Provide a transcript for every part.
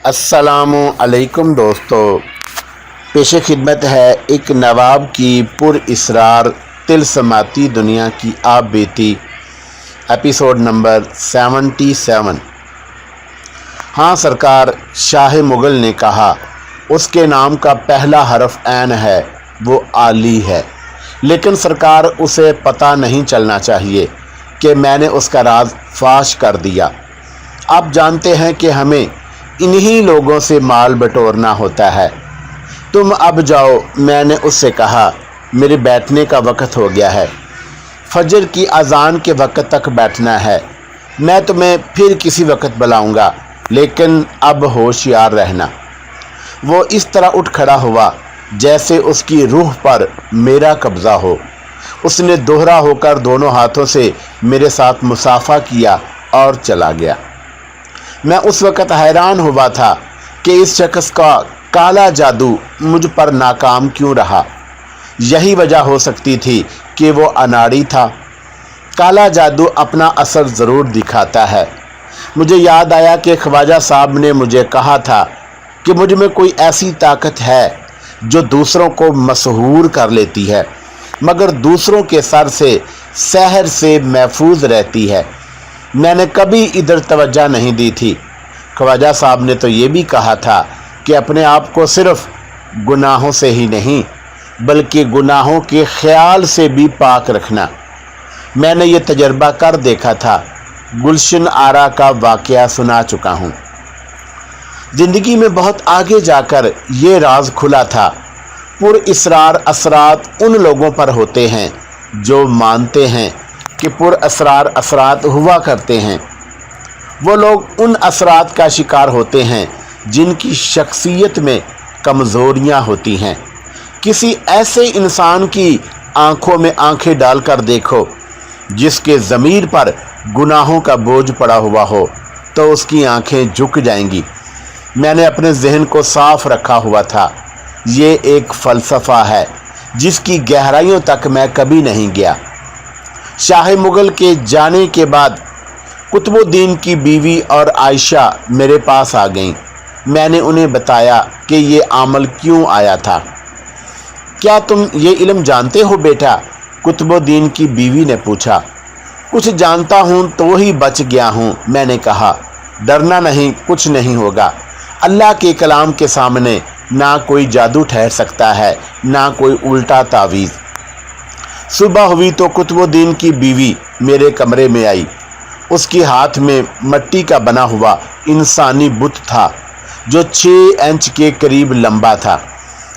अस्सलामु अलैकुम दोस्तों, पेश खिदमत है एक नवाब की पुरइसरार तिलस्माती दुनिया की आप बीती एपिसोड नंबर 77। हाँ सरकार, शाह मुग़ल ने कहा उसके नाम का पहला हरफ ऐन है, वो आली है। लेकिन सरकार, उसे पता नहीं चलना चाहिए कि मैंने उसका राज फाश कर दिया। आप जानते हैं कि हमें इन्हीं लोगों से माल बटोरना होता है। तुम अब जाओ, मैंने उससे कहा। मेरे बैठने का वक़्त हो गया है, फजर की अजान के वक़्त तक बैठना है। मैं तुम्हें फिर किसी वक़्त बुलाऊंगा, लेकिन अब होशियार रहना। वो इस तरह उठ खड़ा हुआ जैसे उसकी रूह पर मेरा कब्ज़ा हो। उसने दोहरा होकर दोनों हाथों से मेरे साथ मुसाफा किया और चला गया। मैं उस वक़्त हैरान हुआ था कि इस शख्स का काला जादू मुझ पर नाकाम क्यों रहा। यही वजह हो सकती थी कि वो अनाड़ी था। काला जादू अपना असर ज़रूर दिखाता है। मुझे याद आया कि ख्वाजा साहब ने मुझे कहा था कि मुझ में कोई ऐसी ताकत है जो दूसरों को मशहूर कर लेती है, मगर दूसरों के सर से सहर से महफूज रहती है। मैंने कभी इधर तवज्जो नहीं दी थी। ख्वाजा साहब ने तो ये भी कहा था कि अपने आप को सिर्फ गुनाहों से ही नहीं बल्कि गुनाहों के ख्याल से भी पाक रखना। मैंने ये तजर्बा कर देखा था। गुलशन आरा का वाक़या सुना चुका हूँ। ज़िंदगी में बहुत आगे जाकर ये राज खुला था। पुरइसरार असरात उन लोगों पर होते हैं जो मानते हैं कि पुरअसरार असरात हुआ करते हैं। वो लोग उन असरात का शिकार होते हैं जिनकी शख्सियत में कमज़ोरियाँ होती हैं। किसी ऐसे इंसान की आंखों में आंखें डालकर देखो जिसके ज़मीर पर गुनाहों का बोझ पड़ा हुआ हो, तो उसकी आंखें झुक जाएंगी। मैंने अपने जहन को साफ रखा हुआ था। ये एक फ़लसफ़ा है जिसकी गहराइयों तक मैं कभी नहीं गया। शाह मुग़ल के जाने के बाद कुतुबुद्दीन की बीवी और आयशा मेरे पास आ गईं। मैंने उन्हें बताया कि ये अमल क्यों आया था। क्या तुम ये इल्म जानते हो बेटा? कुतुबुद्दीन की बीवी ने पूछा। कुछ जानता हूँ तो ही बच गया हूँ, मैंने कहा। डरना नहीं, कुछ नहीं होगा। अल्लाह के कलाम के सामने ना कोई जादू ठहर सकता है, ना कोई उल्टा तावीज़। सुबह हुई तो कुतुबुद्दीन की बीवी मेरे कमरे में आई। उसके हाथ में मिट्टी का बना हुआ इंसानी बुत था जो 6 इंच के करीब लंबा था।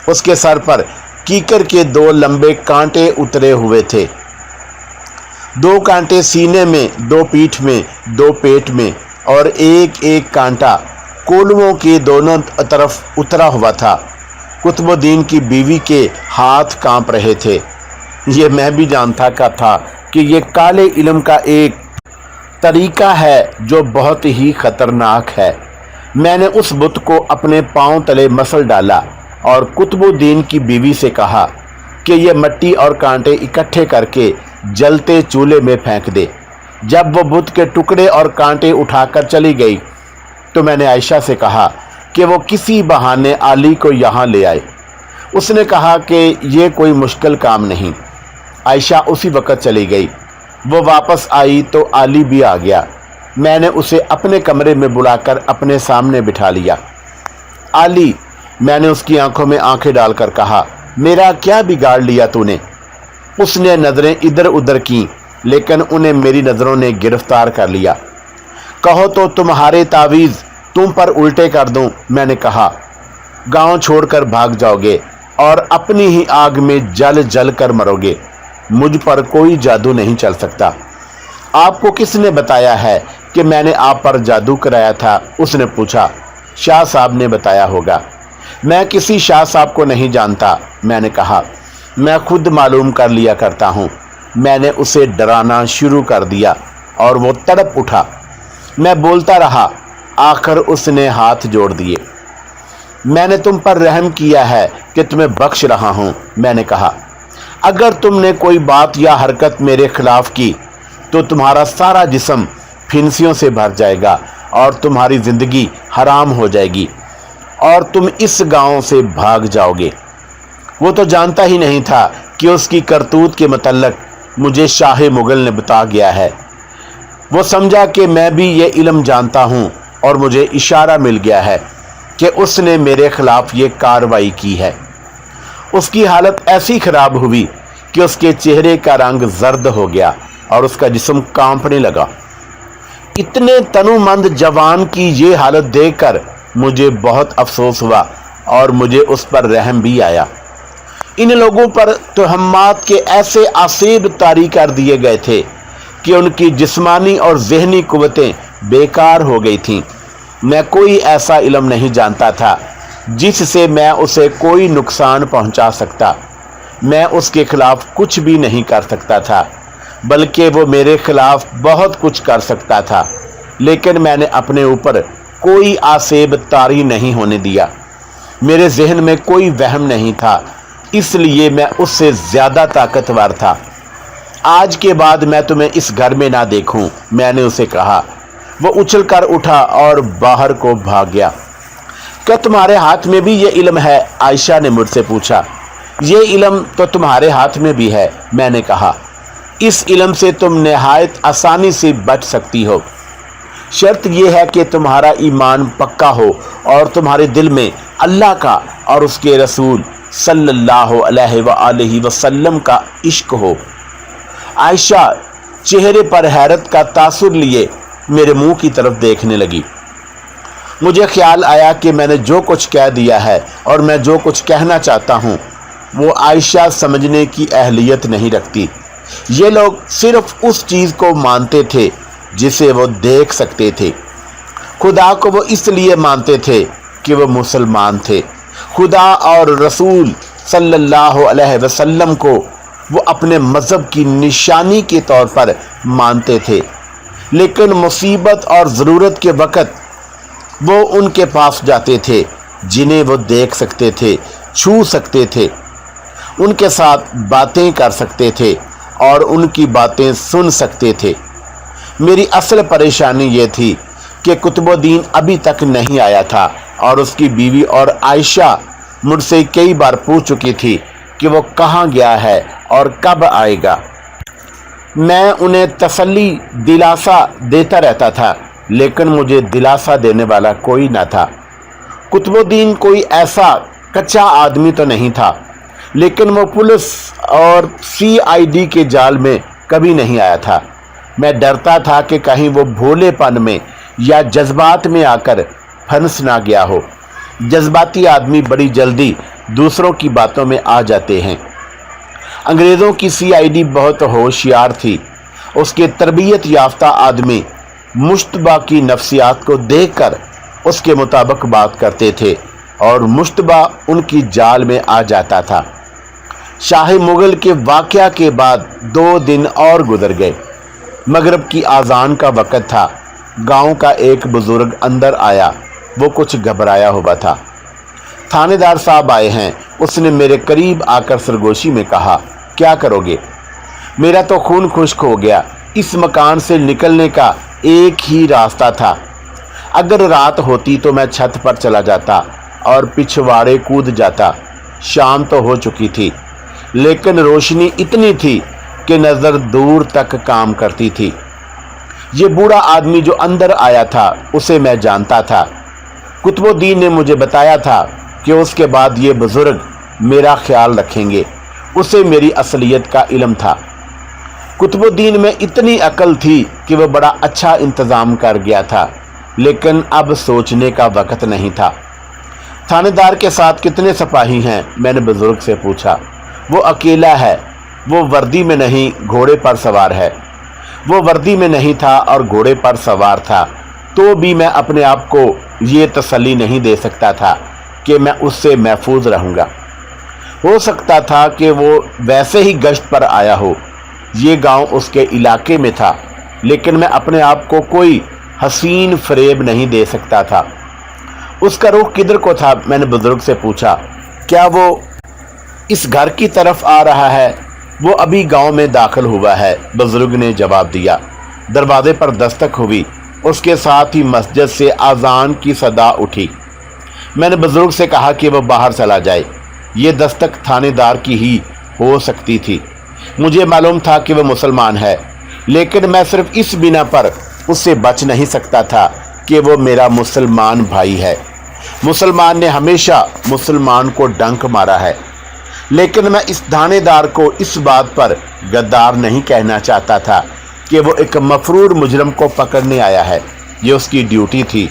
उसके सर पर कीकर के 2 लंबे कांटे उतरे हुए थे। 2 कांटे सीने में, 2 पीठ में, 2 पेट में और एक कांटा कोलवों के दोनों तरफ उतरा हुआ था। कुतुबुद्दीन की बीवी के हाथ कांप रहे थे। ये मैं भी जानता का था कि ये काले इल्म का एक तरीका है जो बहुत ही ख़तरनाक है। मैंने उस बुत को अपने पांव तले मसल डाला और कुतुबुद्दीन की बीवी से कहा कि ये मिट्टी और कांटे इकट्ठे करके जलते चूल्हे में फेंक दे। जब वो बुत के टुकड़े और कांटे उठाकर चली गई तो मैंने आयशा से कहा कि वो किसी बहाने आली को यहाँ ले आए। उसने कहा कि ये कोई मुश्किल काम नहीं। आयशा उसी वक़्त चली गई। वो वापस आई तो आली भी आ गया। मैंने उसे अपने कमरे में बुलाकर अपने सामने बिठा लिया। आली, मैंने उसकी आंखों में आंखें डालकर कहा, मेरा क्या बिगाड़ लिया तूने? उसने नज़रें इधर उधर की, लेकिन उन्हें मेरी नज़रों ने गिरफ्तार कर लिया। कहो तो तुम्हारे तावीज़ तुम पर उल्टे कर दूं, मैंने कहा। गांव छोड़कर भाग जाओगे और अपनी ही आग में जल जल कर मरोगे। मुझ पर कोई जादू नहीं चल सकता। आपको किसने बताया है कि मैंने आप पर जादू कराया था? उसने पूछा। शाह साहब ने बताया होगा। मैं किसी शाह साहब को नहीं जानता, मैंने कहा। मैं खुद मालूम कर लिया करता हूँ। मैंने उसे डराना शुरू कर दिया और वो तड़प उठा। मैं बोलता रहा, आखिर उसने हाथ जोड़ दिए। मैंने तुम पर रहम किया है कि तुम्हें बख्श रहा हूँ, मैंने कहा। अगर तुमने कोई बात या हरकत मेरे खिलाफ की तो तुम्हारा सारा जिस्म फिंसियों से भर जाएगा और तुम्हारी ज़िंदगी हराम हो जाएगी। और तुम इस गांव से भाग जाओगे। वो तो जानता ही नहीं था कि उसकी करतूत के मतलब मुझे शाह मुगल ने बता गया है। वो समझा कि मैं भी ये इल्म जानता हूँ और मुझे इशारा मिल गया है कि उसने मेरे खिलाफ ये कार्रवाई की है। उसकी हालत ऐसी खराब हुई कि उसके चेहरे का रंग जर्द हो गया और उसका जिस्म कांपने लगा। इतने तनुमंद जवान की ये हालत देखकर मुझे बहुत अफसोस हुआ और मुझे उस पर रहम भी आया। इन लोगों पर तोहमात के ऐसे आसेब तारी कर दिए गए थे कि उनकी जिस्मानी और ज़हनी कुव्वतें बेकार हो गई थीं। मैं कोई ऐसा इल्म नहीं जानता था जिससे मैं उसे कोई नुकसान पहुंचा सकता। मैं उसके खिलाफ कुछ भी नहीं कर सकता था, बल्कि वो मेरे खिलाफ बहुत कुछ कर सकता था, लेकिन मैंने अपने ऊपर कोई आसेब तारी नहीं होने दिया। मेरे जहन में कोई वहम नहीं था, इसलिए मैं उससे ज़्यादा ताकतवर था। आज के बाद मैं तुम्हें इस घर में ना देखूं, मैंने उसे कहा। वो उछल कर उठा और बाहर को भाग गया। क्या तुम्हारे हाथ में भी ये इल्म है? आयशा ने मुझसे पूछा। ये इल्म तो तुम्हारे हाथ में भी है, मैंने कहा। इस इल्म से तुम निहायत आसानी से बच सकती हो। शर्त यह है कि तुम्हारा ईमान पक्का हो और तुम्हारे दिल में अल्लाह का और उसके रसूल सल्लल्लाहु अलैहि वसल्लम का इश्क हो। आयशा चेहरे पर हैरत का तासुर लिए मेरे मुंह की तरफ देखने लगी। मुझे ख्याल आया कि मैंने जो कुछ कह दिया है और मैं जो कुछ कहना चाहता हूँ वो आयशा समझने की अहलियत नहीं रखती। ये लोग सिर्फ उस चीज़ को मानते थे जिसे वो देख सकते थे। खुदा को वो इसलिए मानते थे कि वो मुसलमान थे। खुदा और रसूल सल्लल्लाहु अलैहि वसल्लम को वो अपने मज़हब की निशानी के तौर पर मानते थे, लेकिन मुसीबत और ज़रूरत के वक़्त वो उनके पास जाते थे जिन्हें वो देख सकते थे, छू सकते थे, उनके साथ बातें कर सकते थे और उनकी बातें सुन सकते थे। मेरी असल परेशानी ये थी कि कुतुबुद्दीन अभी तक नहीं आया था और उसकी बीवी और आयशा मुझसे कई बार पूछ चुकी थी कि वो कहाँ गया है और कब आएगा। मैं उन्हें तसल्ली दिलासा देता रहता था, लेकिन मुझे दिलासा देने वाला कोई न था। कुतुबुद्दीन कोई ऐसा कच्चा आदमी तो नहीं था, लेकिन वो पुलिस और CID के जाल में कभी नहीं आया था। मैं डरता था कि कहीं वो भोलेपन में या जज्बात में आकर फंस ना गया हो। जज्बाती आदमी बड़ी जल्दी दूसरों की बातों में आ जाते हैं। अंग्रेज़ों की CID बहुत होशियार थी। उसके तरबियत याफ्ता आदमी मुश्तबा की नफ्सियात को देखकर उसके मुताबिक बात करते थे और मुश्तबा उनकी जाल में आ जाता था। शाह मुगल के वाक़या के बाद 2 दिन और गुजर गए। मगरिब की आज़ान का वक़्त था। गांव का एक बुज़ुर्ग अंदर आया। वो कुछ घबराया हुआ था। थानेदार साहब आए हैं, उसने मेरे करीब आकर सरगोशी में कहा। क्या करोगे? मेरा तो खून खुश्क हो गया। इस मकान से निकलने का एक ही रास्ता था। अगर रात होती तो मैं छत पर चला जाता और पिछवाड़े कूद जाता। शाम तो हो चुकी थी, लेकिन रोशनी इतनी थी कि नज़र दूर तक काम करती थी। ये बूढ़ा आदमी जो अंदर आया था उसे मैं जानता था। कुतुबुद्दीन ने मुझे बताया था कि उसके बाद ये बुज़ुर्ग मेरा ख्याल रखेंगे। उसे मेरी असलियत का इल्म था। कुतुबुद्दीन में इतनी अकल थी कि वह बड़ा अच्छा इंतज़ाम कर गया था, लेकिन अब सोचने का वक़्त नहीं था। थानेदार के साथ कितने सिपाही हैं? मैंने बुज़ुर्ग से पूछा। वो अकेला है। वो वर्दी में नहीं, घोड़े पर सवार है। वो वर्दी में नहीं था और घोड़े पर सवार था, तो भी मैं अपने आप को ये तसल्ली नहीं दे सकता था कि मैं उससे महफूज रहूँगा। हो सकता था कि वो वैसे ही गश्त पर आया हो। ये गांव उसके इलाके में था, लेकिन मैं अपने आप को कोई हसीन फरेब नहीं दे सकता था। उसका रुख किधर को था? मैंने बुजुर्ग से पूछा। क्या वो इस घर की तरफ आ रहा है? वो अभी गांव में दाखिल हुआ है, बुजुर्ग ने जवाब दिया। दरवाजे पर दस्तक हुई। उसके साथ ही मस्जिद से आज़ान की सदा उठी। میں نے بزرگ سے کہا کہ وہ باہر چلا جائے۔ یہ دستک تھانے دار کی ہی ہو سکتی تھی۔ مجھے معلوم تھا کہ وہ مسلمان ہے، لیکن میں صرف اس بنا پر اس سے بچ نہیں سکتا تھا کہ وہ میرا مسلمان بھائی ہے۔ مسلمان نے ہمیشہ مسلمان کو ڈنک مارا ہے، لیکن میں اس تھانے دار کو اس بات پر غدار نہیں کہنا چاہتا تھا کہ وہ ایک مفرور مجرم کو پکڑنے آیا ہے۔ یہ اس کی ڈیوٹی تھی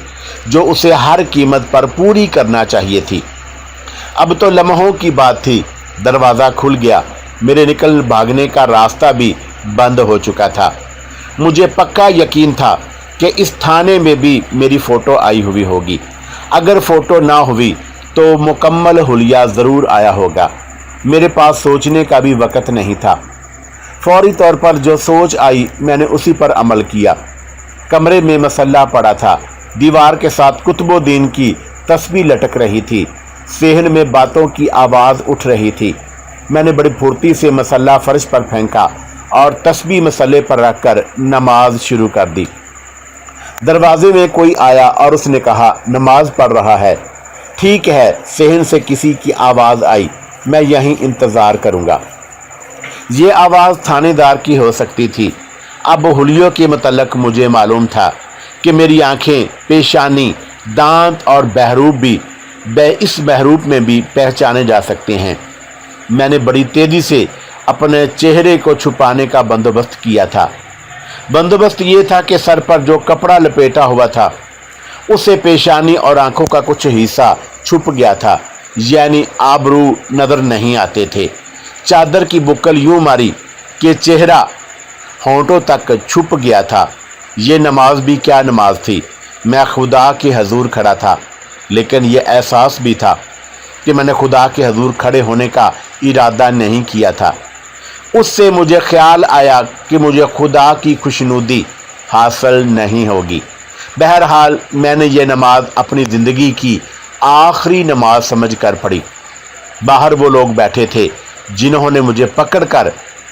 جو اسے ہر قیمت پر پوری کرنا چاہیے تھی۔ اب تو لمحوں کی بات تھی، دروازہ کھل گیا، میرے نکل بھاگنے کا راستہ بھی بند ہو چکا تھا۔ مجھے پکا یقین تھا کہ اس تھانے میں بھی میری فوٹو آئی ہوئی ہوگی۔ اگر فوٹو نہ ہوئی تو مکمل حلیہ ضرور آیا ہوگا۔ میرے پاس سوچنے کا بھی وقت نہیں تھا۔ فوری طور پر جو سوچ آئی میں نے اسی پر عمل کیا۔ کمرے میں مسلح پڑا تھا، دیوار کے ساتھ کتب و دین کی تسبیح لٹک رہی تھی، صحن میں باتوں کی آواز اٹھ رہی تھی۔ میں نے بڑی پھرتی سے مسلح فرش پر پھینکا اور تسبیح مسلح پر رکھ کر نماز شروع کر دی۔ دروازے میں کوئی آیا اور اس نے کہا نماز پڑھ رہا ہے۔ ٹھیک ہے، صحن سے کسی کی آواز آئی، میں یہیں انتظار کروں گا۔ یہ آواز تھانے دار کی ہو سکتی تھی۔ اب حلیوں کے متعلق مجھے معلوم تھا کہ میری آنکھیں، پیشانی، دانت اور بہروپ بھی اس بہروپ میں بھی پہچانے جا سکتے ہیں۔ میں نے بڑی تیزی سے اپنے چہرے کو چھپانے کا بندوبست کیا تھا۔ بندوبست یہ تھا کہ سر پر جو کپڑا لپیٹا ہوا تھا اس سے پیشانی اور آنکھوں کا کچھ حصہ چھپ گیا تھا، یعنی آبرو نظر نہیں آتے تھے۔ چادر کی بکل یوں ماری کہ چہرہ ہونٹوں تک چھپ گیا تھا۔ یہ نماز بھی کیا نماز تھی! میں خدا کے حضور کھڑا تھا، لیکن یہ احساس بھی تھا کہ میں نے خدا کے حضور کھڑے ہونے کا ارادہ نہیں کیا تھا۔ اس سے مجھے خیال آیا کہ مجھے خدا کی خوشنودی حاصل نہیں ہوگی۔ بہرحال میں نے یہ نماز اپنی زندگی کی آخری نماز سمجھ کر پڑھی۔ باہر وہ لوگ بیٹھے تھے جنہوں نے مجھے پکڑ کر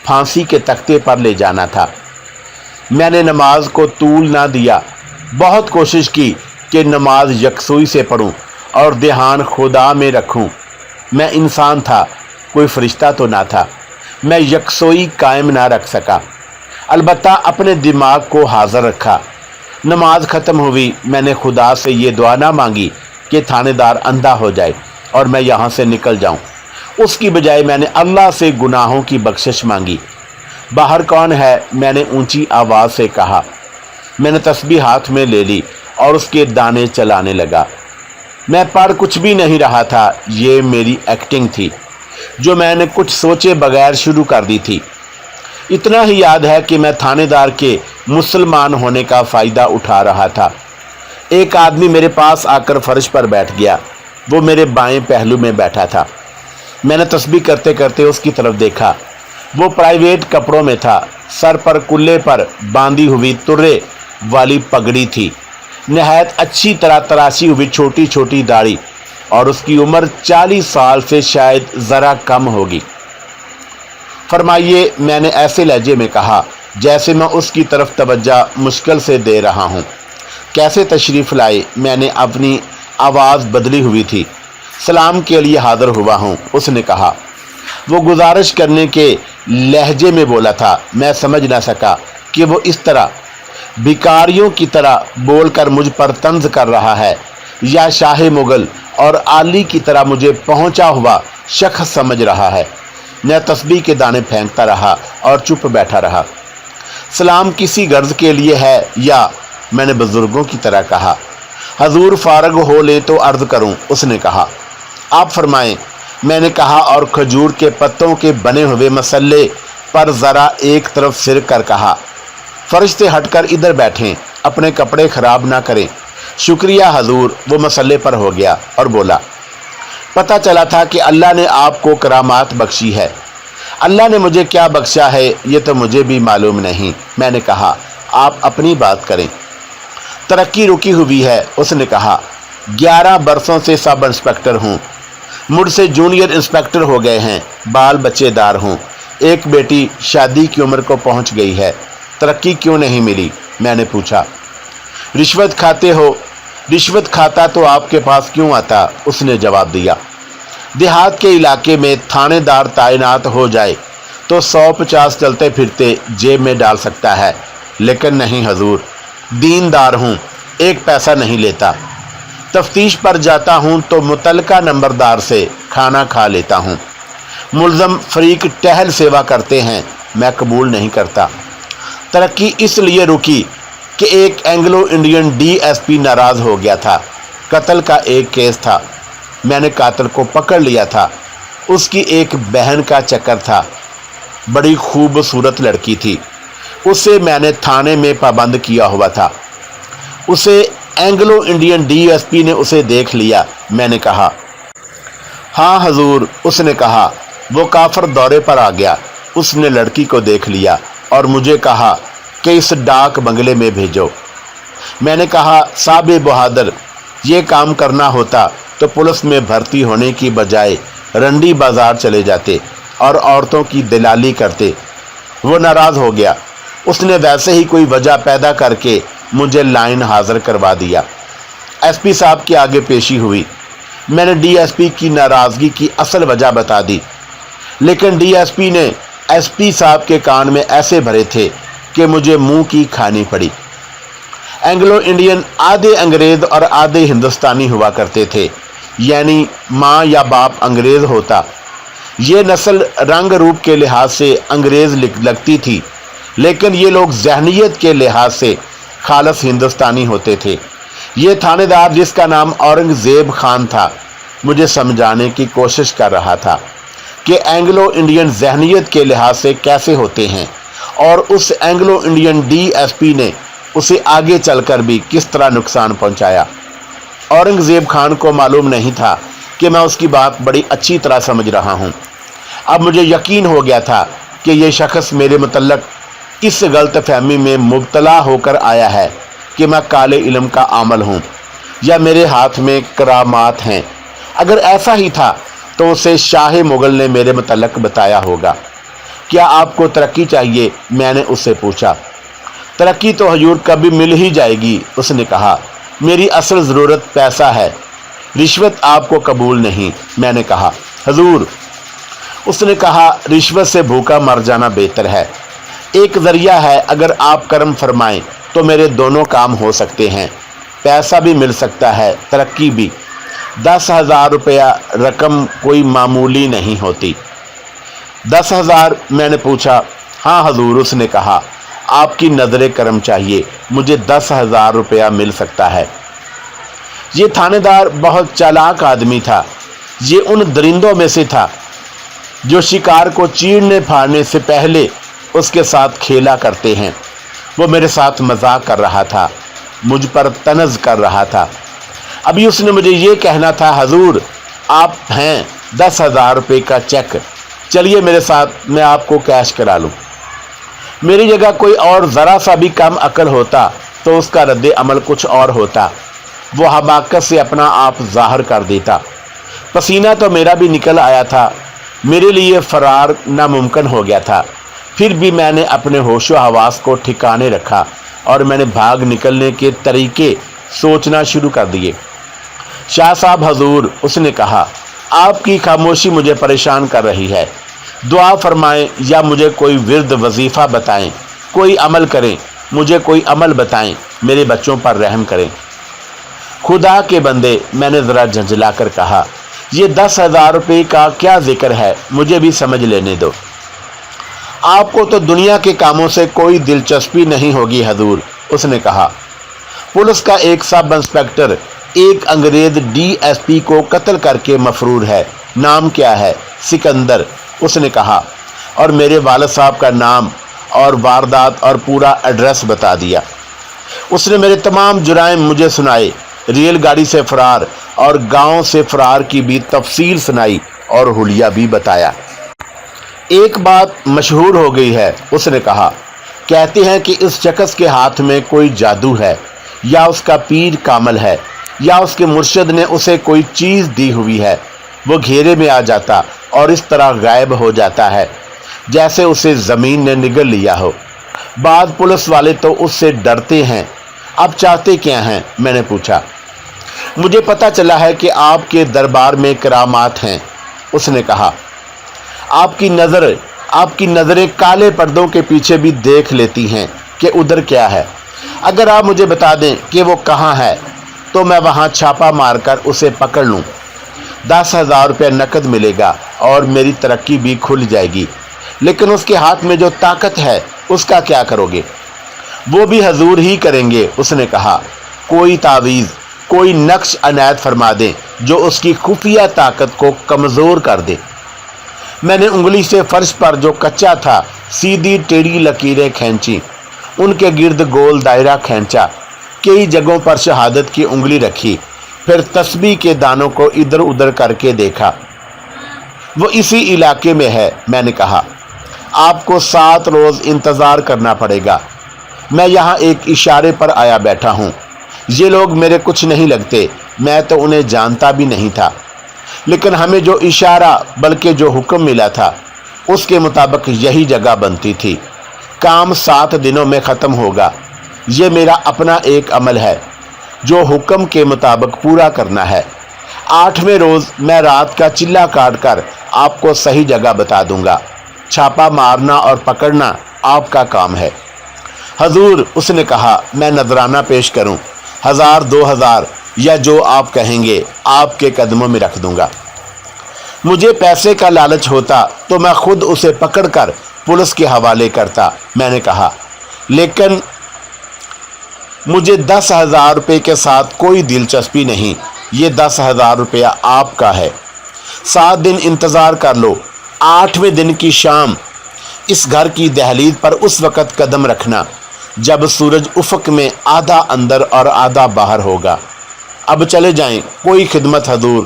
پھانسی کے تختے پر لے جانا تھا۔ میں نے نماز کو طول نہ دیا، بہت کوشش کی کہ نماز یکسوئی سے پڑھوں اور دھیان خدا میں رکھوں۔ میں انسان تھا، کوئی فرشتہ تو نہ تھا۔ میں یکسوئی قائم نہ رکھ سکا، البتہ اپنے دماغ کو حاضر رکھا۔ نماز ختم ہوئی، میں نے خدا سے یہ دعا نہ مانگی کہ تھانے دار اندھا ہو جائے اور میں یہاں سے نکل جاؤں۔ اس کی بجائے میں نے اللہ سے گناہوں کی بخشش مانگی۔ باہر کون ہے؟ میں نے اونچی آواز سے کہا۔ میں نے تسبیح ہاتھ میں لے لی اور اس کے دانے چلانے لگا۔ میں پڑھ کچھ بھی نہیں رہا تھا، یہ میری ایکٹنگ تھی جو میں نے کچھ سوچے بغیر شروع کر دی تھی۔ اتنا ہی یاد ہے کہ میں تھانے دار کے مسلمان ہونے کا فائدہ اٹھا رہا تھا۔ ایک آدمی میرے پاس آ کر فرش پر بیٹھ گیا، وہ میرے بائیں پہلو میں بیٹھا تھا۔ میں نے تسبیح کرتے کرتے اس کی طرف دیکھا۔ وہ پرائیویٹ کپڑوں میں تھا، سر پر کلے پر باندھی ہوئی ترے والی پگڑی تھی، نہایت اچھی طرح تراشی ہوئی چھوٹی چھوٹی داڑھی، اور اس کی عمر 40 سال سے شاید ذرا کم ہوگی۔ فرمائیے، میں نے ایسے لہجے میں کہا جیسے میں اس کی طرف توجہ مشکل سے دے رہا ہوں۔ کیسے تشریف لائے؟ میں نے اپنی آواز بدلی ہوئی تھی۔ سلام کے لیے حاضر ہوا ہوں، اس نے کہا۔ وہ گزارش کرنے کے لہجے میں بولا تھا۔ میں سمجھ نہ سکا کہ وہ اس طرح بھکاریوں کی طرح بول کر مجھ پر طنز کر رہا ہے یا شاہ مغل اور عالی کی طرح مجھے پہنچا ہوا شخص سمجھ رہا ہے۔ میں تسبیح کے دانے پھینکتا رہا اور چپ بیٹھا رہا۔ سلام کسی غرض کے لیے ہے یا؟ میں نے بزرگوں کی طرح کہا۔ حضور فارغ ہو لیں تو عرض کروں، اس نے کہا۔ آپ فرمائیں، میں نے کہا اور کھجور کے پتوں کے بنے ہوئے مسلے پر ذرا ایک طرف سر کر کہا۔ فرش سے ہٹ کر ادھر بیٹھیں، اپنے کپڑے خراب نہ کریں۔ شکریہ حضور۔ وہ مسلے پر ہو گیا اور بولا، پتہ چلا تھا کہ اللہ نے آپ کو کرامات بخشی ہے۔ اللہ نے مجھے کیا بخشا ہے یہ تو مجھے بھی معلوم نہیں۔ میں نے کہا، آپ اپنی بات کریں۔ ترقی رکی ہوئی ہے، اس نے کہا۔ 11 برسوں سے سب انسپکٹر ہوں، مجھ سے جونیئر انسپکٹر ہو گئے ہیں، بال بچے دار ہوں، ایک بیٹی شادی کی عمر کو پہنچ گئی ہے۔ ترقی کیوں نہیں ملی؟ میں نے پوچھا۔ رشوت کھاتے ہو؟ रिश्वत खाता तो आपके पास क्यों आता? उसने जवाब दिया, देहात के इलाके में थानेदार तैनात हो जाए तो 150 चलते फिरते जेब में डाल सकता है, लेकिन नहीं हजूर, दीनदार हूँ, एक पैसा नहीं लेता। तफ्तीश पर जाता हूँ तो मुतलका नंबरदार से खाना खा लेता हूँ। मुल्ज़म फरीक टहल सेवा करते हैं, मैं कबूल नहीं करता। तरक्की इसलिए रुकी कि एक एंग्लो इंडियन DSP नाराज़ हो गया था। कत्ल का एक केस था, मैंने कातिल को पकड़ लिया था। उसकी एक बहन का चक्कर था, बड़ी खूबसूरत लड़की थी, उसे मैंने थाने में पाबंद किया हुआ था। उसे एंग्लो इंडियन DSP ने उसे देख लिया। मैंने कहा, हाँ हजूर। उसने कहा, वो काफर दौरे पर आ गया, उसने लड़की को देख लिया और मुझे कहा कि इस डाक बंगले में भेजो। मैंने कहा, साहब बहादुर, ये काम करना होता तो पुलिस में भर्ती होने की बजाय रंडी बाजार चले जाते और औरतों की दलाली करते। वो नाराज़ हो गया, उसने वैसे ही कोई वजह पैदा करके मुझे लाइन हाजिर करवा दिया। SP साहब के आगे पेशी हुई। मैंने DSP की नाराज़गी की असल वजह बता दी, लेकिन DSP ने SP साहब के कान में ऐसे भरे थे कि मुझे मुंह की खानी पड़ी। एंग्लो इंडियन आधे अंग्रेज़ और आधे हिंदुस्तानी हुआ करते थे, यानी माँ या बाप अंग्रेज़ होता। ये नस्ल रंग रूप के लिहाज से अंग्रेज़ लगती थी, लेकिन ये लोग ज़हनियत के लिहाज से खालस हिंदुस्तानी होते थे। ये थानेदार, जिसका नाम औरंगज़ेब खान था, मुझे समझाने की कोशिश कर रहा था कि एंग्लो इंडियन ज़हनियत के लिहाज से कैसे होते हैं, और उस एंग्लो इंडियन DSP ने उसे आगे चलकर भी किस तरह नुकसान पहुंचाया। औरंगज़ेब खान को मालूम नहीं था कि मैं उसकी बात बड़ी अच्छी तरह समझ रहा हूं। अब मुझे यकीन हो गया था कि ये शख्स मेरे मुतल्लक इस गलत फहमी में मुब्तला होकर आया है कि मैं काले इल्म का आमल हूँ या मेरे हाथ में करामात हैं। अगर ऐसा ही था तो उसे शाह मुगल ने मेरे मुतल्लक बताया होगा। क्या आपको तरक्की चाहिए? मैंने उससे पूछा। तरक्की तो हजूर कभी मिल ही जाएगी, उसने कहा। मेरी असल ज़रूरत पैसा है, रिश्वत आपको कबूल नहीं। मैंने कहा, हजूर। उसने कहा, रिश्वत से भूखा मर जाना बेहतर है। एक ज़रिया है, अगर आप करम फरमाएं तो मेरे दोनों काम हो सकते हैं, पैसा भी मिल सकता है, तरक्की भी। 10,000 रुपया रकम कोई मामूली नहीं होती। 10,000? मैंने पूछा। हाँ हजूर। उसने कहा, आपकी नज़र करम चाहिए, मुझे 10,000 रुपया मिल सकता है। ये थानेदार बहुत चालाक आदमी था। ये उन दरिंदों में से था जो शिकार को चीरने फाड़ने से पहले उसके साथ खेला करते हैं। वो मेरे साथ मजाक कर रहा था, मुझ पर तनज़ कर रहा था। अभी उसने मुझे ये कहना था, हजूर आप हैं, 10,000 रुपये का चेक, चलिए मेरे साथ, मैं आपको कैश करा लूँ। मेरी जगह कोई और ज़रा सा भी कम अकल होता तो उसका रद्द अमल कुछ और होता। वो हमाकत से अपना आप ज़ाहिर कर देता। पसीना तो मेरा भी निकल आया था, मेरे लिए फ़रार नामुमकिन हो गया था। फिर भी मैंने अपने होशो हवास को ठिकाने रखा और मैंने भाग निकलने के तरीके सोचना शुरू कर दिए। शाह साहब हजूर, उसने कहा, आपकी खामोशी मुझे परेशान कर रही है। दुआ फरमाएं या मुझे कोई विर्द वजीफ़ा बताएं, कोई अमल करें, मुझे कोई अमल बताएं, मेरे बच्चों पर रहम करें। खुदा के बंदे, मैंने ज़रा झंझला कर कहा, ये 10,000 रुपये का क्या जिक्र है, मुझे भी समझ लेने दो। आपको तो दुनिया के कामों से कोई दिलचस्पी नहीं होगी हजूर, उसने कहा। पुलिस का एक सब इंस्पेक्टर एक अंग्रेज DSP को कत्ल करके मफरूर है। नाम क्या है? सिकंदर, उसने कहा, और मेरे वालिद साहब का नाम और वारदात और पूरा एड्रेस बता दिया। उसने मेरे तमाम जुराइम मुझे सुनाए, रेलगाड़ी से फरार और गांव से फरार की भी तफसील सुनाई और हुलिया भी बताया। एक बात मशहूर हो गई है, उसने कहा, कहते हैं कि इस शख्स के हाथ में कोई जादू है, या उसका पीर कामल है, या उसके मुर्शिद ने उसे कोई चीज़ दी हुई है। वो घेरे में आ जाता और इस तरह गायब हो जाता है जैसे उसे ज़मीन ने निगल लिया हो। बाद पुलिस वाले तो उससे डरते हैं। अब चाहते क्या हैं? मैंने पूछा। مجھے پتہ چلا ہے کہ آپ کے دربار میں کرامات ہیں۔ اس نے کہا، آپ کی نظریں کالے پردوں کے پیچھے بھی دیکھ لیتی ہیں کہ ادھر کیا ہے۔ اگر آپ مجھے بتا دیں کہ وہ کہاں ہے تو میں وہاں چھاپا مار کر اسے پکڑ لوں۔ 10,000 روپے نقد ملے گا اور میری ترقی بھی کھل جائے گی۔ لیکن اس کے ہاتھ میں جو طاقت ہے اس کا کیا کرو گے؟ وہ بھی حضور ہی کریں گے۔ اس نے کہا، کوئی تعویذ، کوئی نقش عنایت فرما دیں جو اس کی خفیہ طاقت کو کمزور کر دے۔ میں نے انگلی سے فرش پر جو کچا تھا سیدھی ٹیڑھی لکیریں کھینچی، ان کے گرد گول دائرہ کھینچا، کئی جگہوں پر شہادت کی انگلی رکھی، پھر تسبیح کے دانوں کو ادھر ادھر کر کے دیکھا۔ وہ اسی علاقے میں ہے۔ میں نے کہا، آپ کو 7 روز انتظار کرنا پڑے گا۔ میں یہاں ایک اشارے پر آیا بیٹھا ہوں۔ یہ لوگ میرے کچھ نہیں لگتے، میں تو انہیں جانتا بھی نہیں تھا، لیکن ہمیں جو اشارہ بلکہ جو حکم ملا تھا اس کے مطابق یہی جگہ بنتی تھی۔ کام 7 دنوں میں ختم ہوگا۔ یہ میرا اپنا ایک عمل ہے جو حکم کے مطابق پورا کرنا ہے۔ 8ویں روز میں رات کا چلہ کاٹ کر آپ کو صحیح جگہ بتا دوں گا۔ چھاپا مارنا اور پکڑنا آپ کا کام ہے۔ حضور، اس نے کہا، میں نذرانہ پیش کروں؟ 1000 2000 یا جو آپ کہیں گے آپ کے قدموں میں رکھ دوں گا۔ مجھے پیسے کا لالچ ہوتا تو میں خود اسے پکڑ کر پولیس کے حوالے کرتا۔ میں نے کہا، لیکن مجھے 10,000 روپے کے ساتھ کوئی دلچسپی نہیں۔ یہ 10,000 روپیہ آپ کا ہے۔ 7 دن انتظار کر لو۔ 8ویں دن کی شام اس گھر کی دہلیز پر اس وقت قدم رکھنا جب سورج افق میں آدھا اندر اور آدھا باہر ہوگا۔ اب چلے جائیں۔ کوئی خدمت حضور؟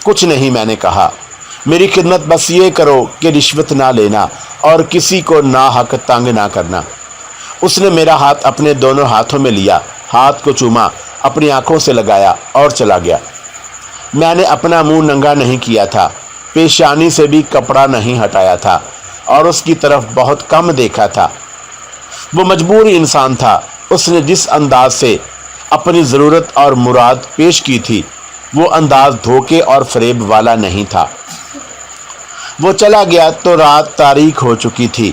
کچھ نہیں، میں نے کہا، میری خدمت بس یہ کرو کہ رشوت نہ لینا اور کسی کو ناحق تنگ نہ کرنا۔ اس نے میرا ہاتھ اپنے دونوں ہاتھوں میں لیا، ہاتھ کو چوما، اپنی آنکھوں سے لگایا اور چلا گیا۔ میں نے اپنا منہ ننگا نہیں کیا تھا، پیشانی سے بھی کپڑا نہیں ہٹایا تھا اور اس کی طرف بہت کم دیکھا تھا۔ وہ مجبور انسان تھا۔ اس نے جس انداز سے اپنی ضرورت اور مراد پیش کی تھی وہ انداز دھوکے اور فریب والا نہیں تھا۔ وہ چلا گیا تو رات تاریک ہو چکی تھی۔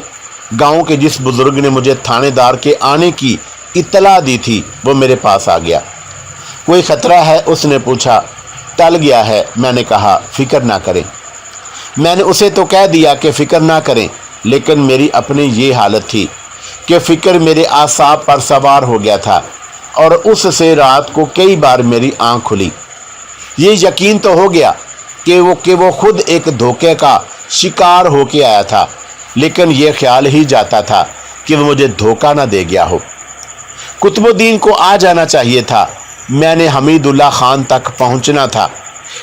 گاؤں کے جس بزرگ نے مجھے تھانے دار کے آنے کی اطلاع دی تھی وہ میرے پاس آ گیا۔ کوئی خطرہ ہے؟ اس نے پوچھا۔ ٹل گیا ہے، میں نے کہا، فکر نہ کریں۔ میں نے اسے تو کہہ دیا کہ فکر نہ کریں، لیکن میری اپنی یہ حالت تھی کہ فکر میرے اعصاب پر سوار ہو گیا تھا اور اس سے رات کو کئی بار میری آنکھ کھلی۔ یہ یقین تو ہو گیا کہ وہ خود ایک دھوکے کا شکار ہو کے آیا تھا، لیکن یہ خیال ہی جاتا تھا کہ وہ مجھے دھوکہ نہ دے گیا ہو۔ قطب الدین کو آ جانا چاہیے تھا۔ میں نے حمید اللہ خان تک پہنچنا تھا،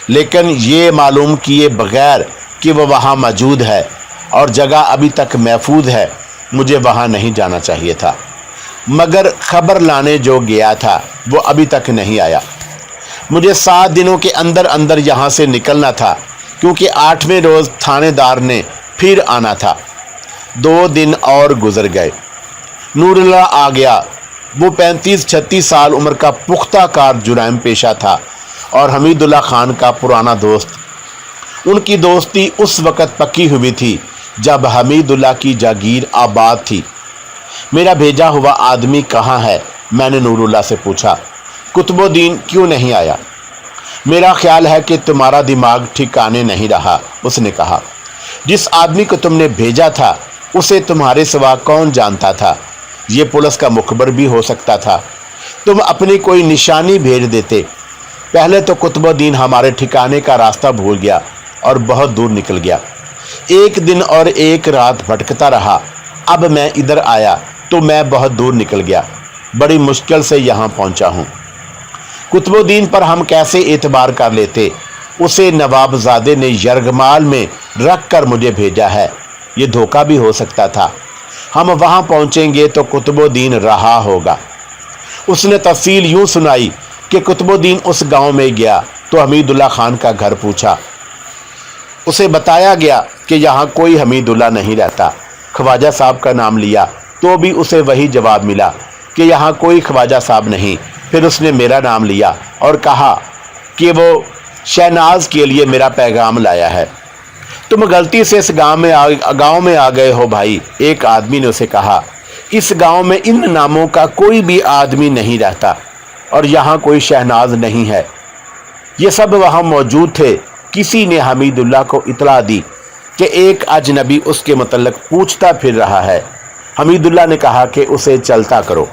لیکن یہ معلوم کیے بغیر کہ وہ وہاں موجود ہے اور جگہ ابھی تک محفوظ ہے مجھے وہاں نہیں جانا چاہیے تھا۔ مگر خبر لانے جو گیا تھا وہ ابھی تک نہیں آیا۔ مجھے 7 دنوں کے اندر اندر یہاں سے نکلنا تھا، کیونکہ 8ویں روز تھانے دار نے پھر آنا تھا۔ 2 دن اور گزر گئے۔ نور اللہ آ گیا۔ وہ 35-36 سال عمر کا پختہ کار جرائم پیشہ تھا اور حمید اللہ خان کا پرانا دوست۔ ان کی دوستی اس وقت پکی ہوئی تھی جب حمید اللہ کی جاگیر آباد تھی۔ میرا بھیجا ہوا آدمی کہاں ہے؟ میں نے نور اللہ سے پوچھا۔ قطب الدین کیوں نہیں آیا؟ میرا خیال ہے کہ تمہارا دماغ ٹھکانے نہیں رہا، اس نے کہا۔ جس آدمی کو تم نے بھیجا تھا اسے تمہارے سوا کون جانتا تھا؟ یہ پولیس کا مخبر بھی ہو سکتا تھا۔ تم اپنی کوئی نشانی بھیج دیتے۔ پہلے تو قطب الدین ہمارے ٹھکانے کا راستہ بھول گیا اور بہت دور نکل گیا۔ 1 دن اور 1 رات بھٹکتا رہا۔ اب میں ادھر آیا تو میں بہت دور نکل گیا، بڑی مشکل سے یہاں پہنچا ہوں۔ قطب الدین پر ہم کیسے اعتبار کر لیتے؟ اسے نواب زادے نے یرغمال میں رکھ کر مجھے بھیجا ہے۔ یہ دھوکہ بھی ہو سکتا تھا۔ ہم وہاں پہنچیں گے تو قطب الدین رہا ہوگا۔ اس نے تفصیل یوں سنائی کہ قطب الدین اس گاؤں میں گیا تو حمید اللہ خان کا گھر پوچھا۔ اسے بتایا گیا کہ یہاں کوئی حمید اللہ نہیں رہتا۔ خواجہ صاحب کا نام لیا تو بھی اسے وہی جواب ملا کہ یہاں کوئی خواجہ صاحب نہیں۔ پھر اس نے میرا نام لیا اور کہا کہ وہ شہناز کے لیے میرا پیغام لایا ہے۔ تم غلطی سے اس گاؤں میں آ گئے ہو بھائی۔ ایک آدمی نے اسے کہا، اس گاؤں میں ان ناموں کا کوئی بھی آدمی نہیں رہتا اور یہاں کوئی شہناز نہیں ہے۔ یہ سب وہاں موجود تھے۔ کسی نے حمید اللہ کو اطلاع دی کہ ایک اجنبی اس کے متعلق پوچھتا پھر رہا ہے۔ حمید اللہ نے کہا کہ اسے چلتا کرو۔